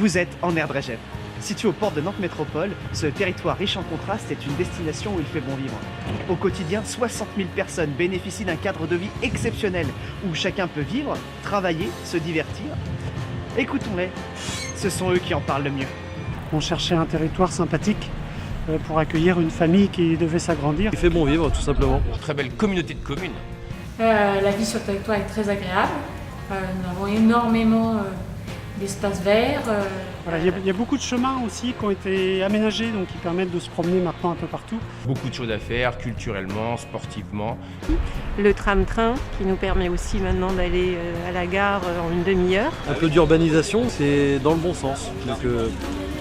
Vous êtes en Erdre-et-Gèvres. Situé aux portes de Nantes Métropole, ce territoire riche en contrastes est une destination où il fait bon vivre. Au quotidien, 60 000 personnes bénéficient d'un cadre de vie exceptionnel où chacun peut vivre, travailler, se divertir. Écoutons-les, ce sont eux qui en parlent le mieux. On cherchait un territoire sympathique pour accueillir une famille qui devait s'agrandir. Il fait bon vivre, tout simplement. Une très belle communauté de communes. La vie sur le territoire est très agréable. Nous avons énormément d'espaces verts. Voilà, il y a beaucoup de chemins aussi qui ont été aménagés, donc qui permettent de se promener maintenant un peu partout. Beaucoup de choses à faire, culturellement, sportivement. Le tram-train qui nous permet aussi maintenant d'aller à la gare en une demi-heure. Un peu d'urbanisation, c'est dans le bon sens. Donc,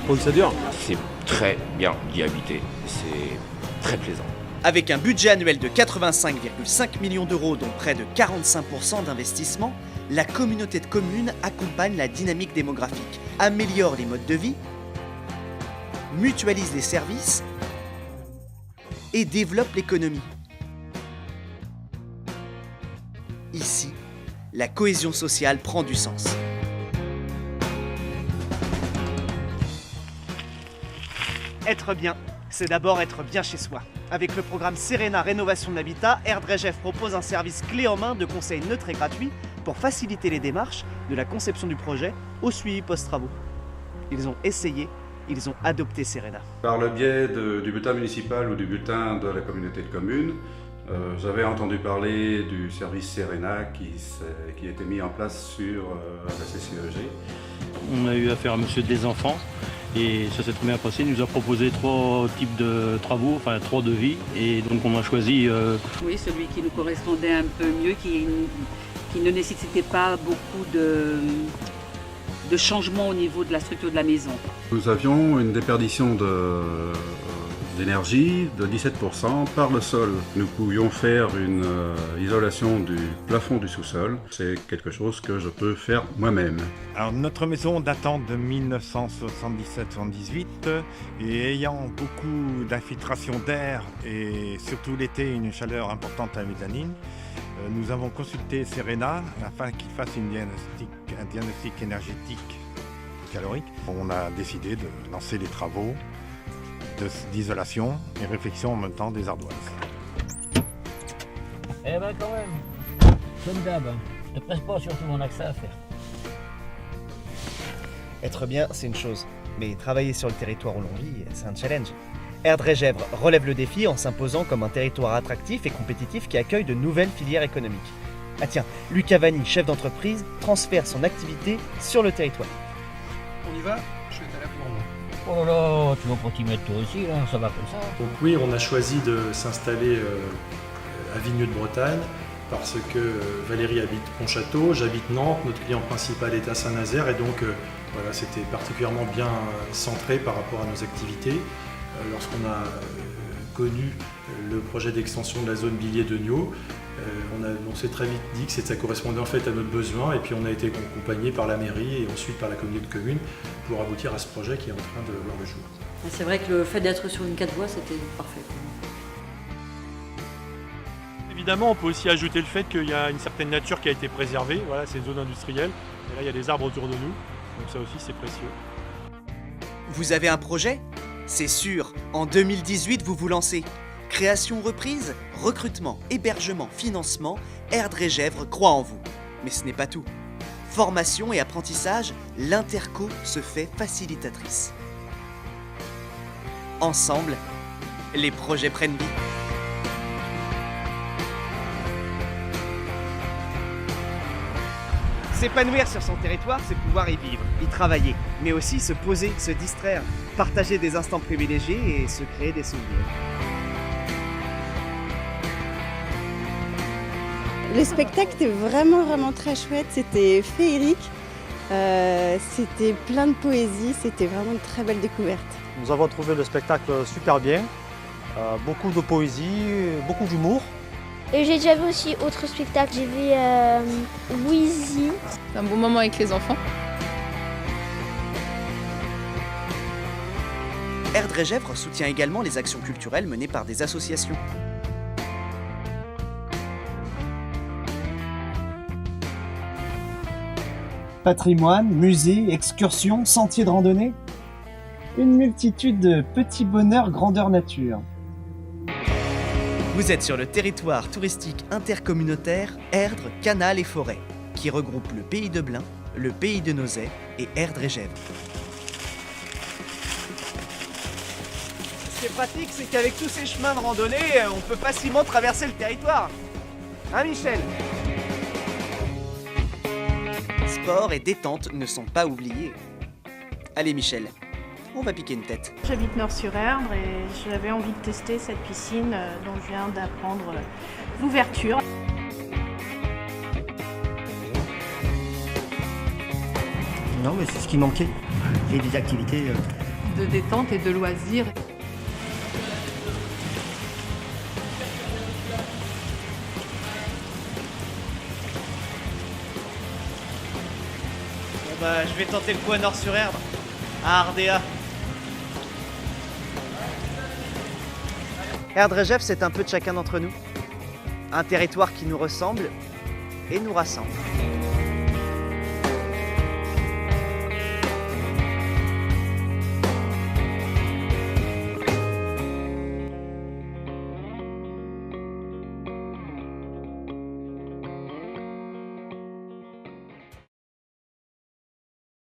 faut que ça dure. C'est très bien d'y habiter. C'est très plaisant. Avec un budget annuel de 85,5 millions d'euros, dont près de 45% d'investissement, la communauté de communes accompagne la dynamique démographique, améliore les modes de vie, mutualise les services et développe l'économie. Ici, la cohésion sociale prend du sens. Être bien, c'est d'abord être bien chez soi. Avec le programme Serena Rénovation de l'Habitat, Erdre-et-Gèvres propose un service clé en main de conseils neutres et gratuits pour faciliter les démarches de la conception du projet au suivi post-travaux. Ils ont essayé, ils ont adopté Serena. Par le biais du bulletin municipal ou du bulletin de la communauté de communes, j'avais entendu parler du service Serena qui a été mis en place sur la CCEG. On a eu affaire à monsieur des enfants et ça s'est très bien passé. Il nous a proposé 3 types de travaux, enfin 3 devis, et donc on a choisi... Oui, celui qui nous correspondait un peu mieux, qui ne nécessitait pas beaucoup de changements au niveau de la structure de la maison. Nous avions une déperdition d'énergie de 17% par le sol. Nous pouvions faire une isolation du plafond du sous-sol. C'est quelque chose que je peux faire moi-même. Alors notre maison datant de 1977-78 et ayant beaucoup d'infiltration d'air et surtout l'été une chaleur importante à la mezzanine, nous avons consulté Serena afin qu'il fasse un diagnostic énergétique calorique. On a décidé de lancer les travaux d'isolation et réflexion en même temps des ardoises. Eh ben quand même, comme d'hab, ne presse pas surtout mon accès à faire. Être bien, c'est une chose, mais travailler sur le territoire où l'on vit, c'est un challenge. Erdre-et-Gèvres relève le défi en s'imposant comme un territoire attractif et compétitif qui accueille de nouvelles filières économiques. Ah tiens, Lucas Vanni, chef d'entreprise, transfère son activité sur le territoire. On y va? Je suis à la pour moi. Oh là là, tu vas pas t'y mettre toi aussi, là, ça va comme ça. Donc oui, on a choisi de s'installer à Vigneux de Bretagne parce que Valérie habite Pontchâteau, j'habite Nantes, notre client principal est à Saint-Nazaire et donc voilà, c'était particulièrement bien centré par rapport à nos activités. Lorsqu'on a connu le projet d'extension de la zone Billiers de Niaux, on s'est très vite dit que ça correspondait en fait à notre besoin et puis on a été accompagné par la mairie et ensuite par la communauté de communes pour aboutir à ce projet qui est en train de voir le jour. C'est vrai que le fait d'être sur une 4 voies, c'était parfait. Évidemment, on peut aussi ajouter le fait qu'il y a une certaine nature qui a été préservée. Voilà, c'est une zone industrielle. Et là, il y a des arbres autour de nous. Donc ça aussi, c'est précieux. Vous avez un projet? C'est sûr, en 2018, vous vous lancez. Création reprise, recrutement, hébergement, financement, Erdre-et-Gèvres croit en vous. Mais ce n'est pas tout. Formation et apprentissage, l'Interco se fait facilitatrice. Ensemble, les projets prennent vie. S'épanouir sur son territoire, c'est pouvoir y vivre, y travailler, mais aussi se poser, se distraire, partager des instants privilégiés et se créer des souvenirs. Le spectacle était vraiment très chouette, c'était féerique, c'était plein de poésie, c'était vraiment une très belle découverte. Nous avons trouvé le spectacle super bien, beaucoup de poésie, beaucoup d'humour. Et j'ai déjà vu aussi autre spectacle, j'ai vu Wheezy. C'est un bon moment avec les enfants. Erdre-et-Gèvres soutient également les actions culturelles menées par des associations. patrimoine, musées, excursions, sentiers de randonnée. Une multitude de petits bonheurs grandeur nature. Vous êtes sur le territoire touristique intercommunautaire Erdre, Canal et Forêt, qui regroupe le pays de Blain, le pays de Nozay et Erdre-et-Gesvres. Ce qui est pratique, c'est qu'avec tous ces chemins de randonnée, on peut facilement traverser le territoire. Hein, Michel? Sport et détente ne sont pas oubliés. Allez Michel, on va piquer une tête. J'habite Nord-sur-Erdre et j'avais envie de tester cette piscine dont je viens d'apprendre l'ouverture. Non, mais c'est ce qui manquait. Et des activités De détente et de loisirs. Bon bah, je vais tenter le coup à Nord-sur-Erdre, à Ardea. Erdre-et-Gesvres, c'est un peu de chacun d'entre nous. Un territoire qui nous ressemble et nous rassemble.